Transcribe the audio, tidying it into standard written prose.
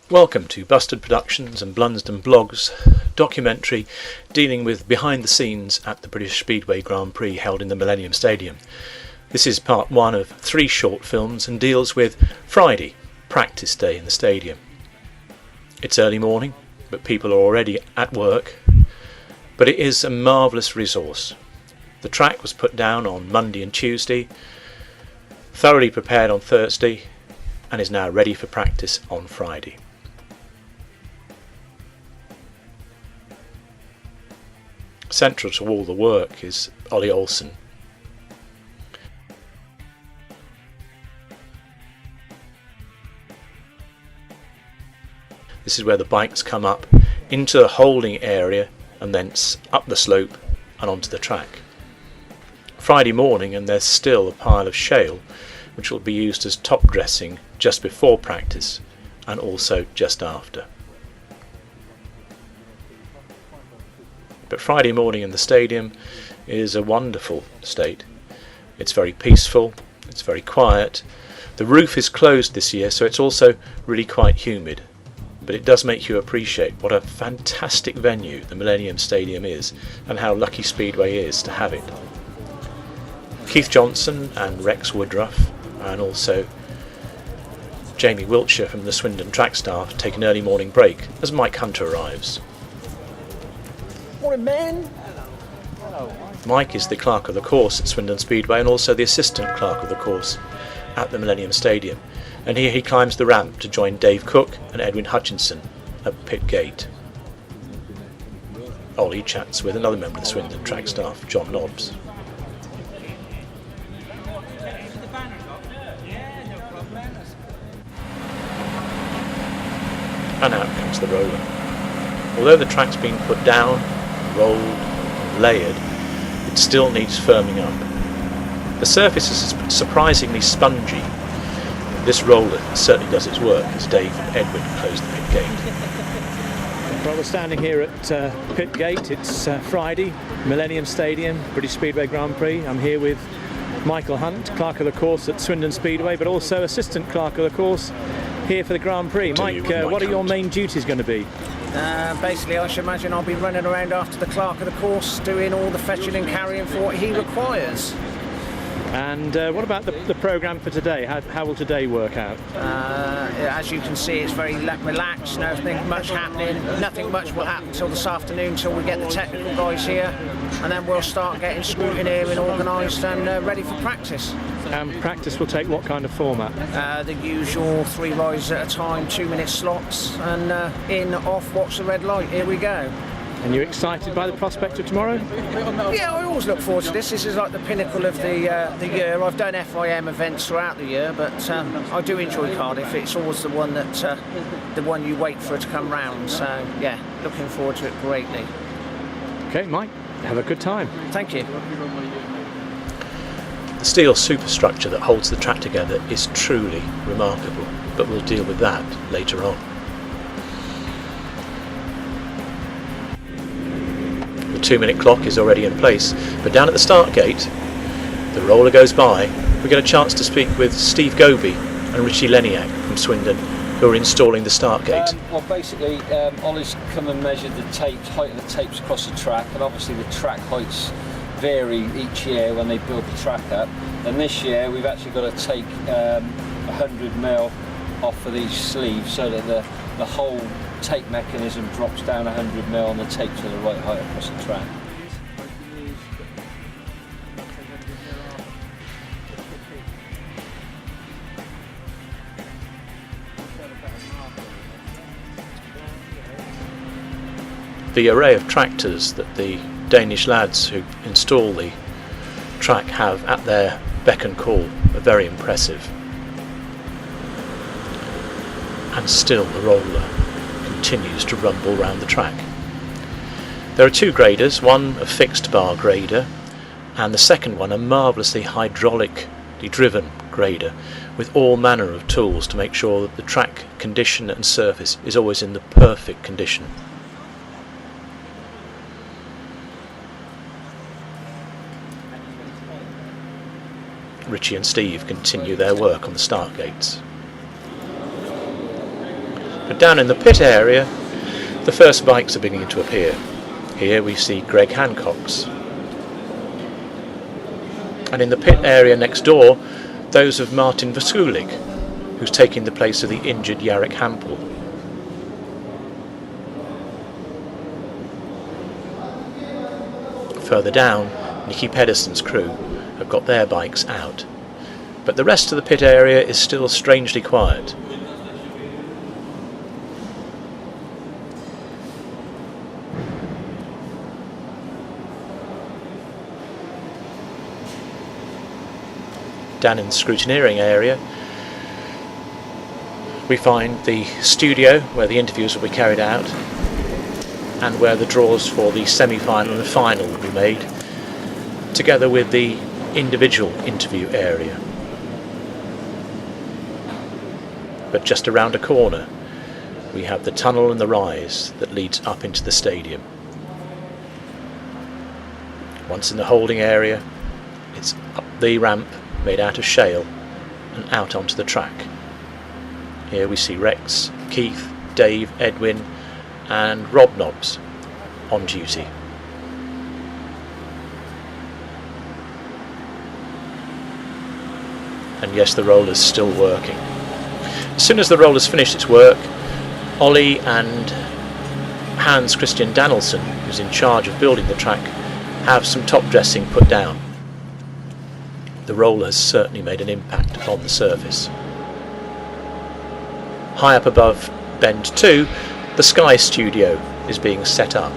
Welcome to Busted Productions and Blunsdon Blogs documentary dealing with behind the scenes at the British Speedway Grand Prix held in the Millennium Stadium. This is part one of 3 short films and deals with Friday, practice day in the stadium. It's early morning, but people are already at work, but it is a marvellous resource. The track was put down on Monday and Tuesday, thoroughly prepared on Thursday, and is now ready for practice on Friday. Central to all the work is Ollie Olsen. This is where the bikes come up into the holding area and then up the slope and onto the track. Friday morning, and there's still a pile of shale which will be used as top dressing just before practice and also just after. But Friday morning in the stadium is a wonderful state. It's very peaceful, it's very quiet. The roof is closed this year, so it's also really quite humid. But it does make you appreciate what a fantastic venue the Millennium Stadium is and how lucky Speedway is to have it. Keith Johnson and Rex Woodruff and also Jamie Wiltshire from the Swindon track staff take an early morning break as Mike Hunter arrives. Morning, man. Hello. Mike is the clerk of the course at Swindon Speedway and also the assistant clerk of the course at the Millennium Stadium, and here he climbs the ramp to join Dave Cook and Edwin Hutchinson at pit gate. Ollie chats with another member of the Swindon track staff, John Nobbs. And out comes the roller. Although the track's been put down, rolled and layered, it still needs firming up. The surface is surprisingly spongy. This roller certainly does its work as Dave and Edwin close the pit gate. Well, we're standing here at pit gate. It's Friday, Millennium Stadium, British Speedway Grand Prix. I'm here with Michael Hunt, clerk of the course at Swindon Speedway, but also assistant clerk of the course here for the Grand Prix. Mike, what are your main duties going to be? Basically, I should imagine I'll be running around after the clerk of the course, doing all the fetching and carrying for what he requires. And what about the programme for today? How will today work out? As you can see, it's very relaxed, nothing much happening. Nothing much will happen until this afternoon, until we get the technical guys here, and then we'll start getting scrutineering organised and ready for practice. Practice will take what kind of format? The usual 3 rides at a time, 2-minute slots, and in, off, watch the red light. Here we go. And you're excited by the prospect of tomorrow? Yeah, I always look forward to this. This is like the pinnacle of the year. I've done FIM events throughout the year, but I do enjoy Cardiff. It's always the one that the one you wait for it to come round. So yeah, looking forward to it greatly. Okay, Mike, have a good time. Thank you. The steel superstructure that holds the track together is truly remarkable, but we'll deal with that later on. The 2-minute clock is already in place, but down at the start gate, the roller goes by. We get a chance to speak with Steve Goby and Richie Leniak from Swindon, who are installing the start gate. Well, basically, Ollie's come and measured the tapes, height of the tapes across the track, and obviously the track heights vary each year when they build the track up. And this year, we've actually got to take 100mm off of these sleeves so that the whole tape mechanism drops down 100mm on the tape to the right height across the track. The array of tractors that the Danish lads who install the track have at their beck and call are very impressive. And still the roller continues to rumble round the track. There are 2 graders, one a fixed bar grader and the second one a marvellously hydraulically driven grader with all manner of tools to make sure that the track condition and surface is always in the perfect condition. Richie and Steve continue their work on the start gates. But down in the pit area, the first bikes are beginning to appear. Here we see Greg Hancock's. And in the pit area next door, those of Martin Vaskulik, who's taking the place of the injured Jarek Hampel. Further down, Nicky Pedersen's crew have got their bikes out, but the rest of the pit area is still strangely quiet. Down in the scrutineering area, we find the studio where the interviews will be carried out, and where the draws for the semi-final and the final will be made, together with the individual interview area. But just around a corner we have the tunnel and the rise that leads up into the stadium. Once in the holding area, it's up the ramp made out of shale and out onto the track. Here we see Rex, Keith, Dave, Edwin and Rob Nobbs on duty. And yes, the roller's still working. As soon as the roller's finished its work, Ollie and Hans Christian Danielson, who's in charge of building the track, have some top dressing put down. The roller has certainly made an impact on the surface. High up above Bend 2, the Sky Studio is being set up.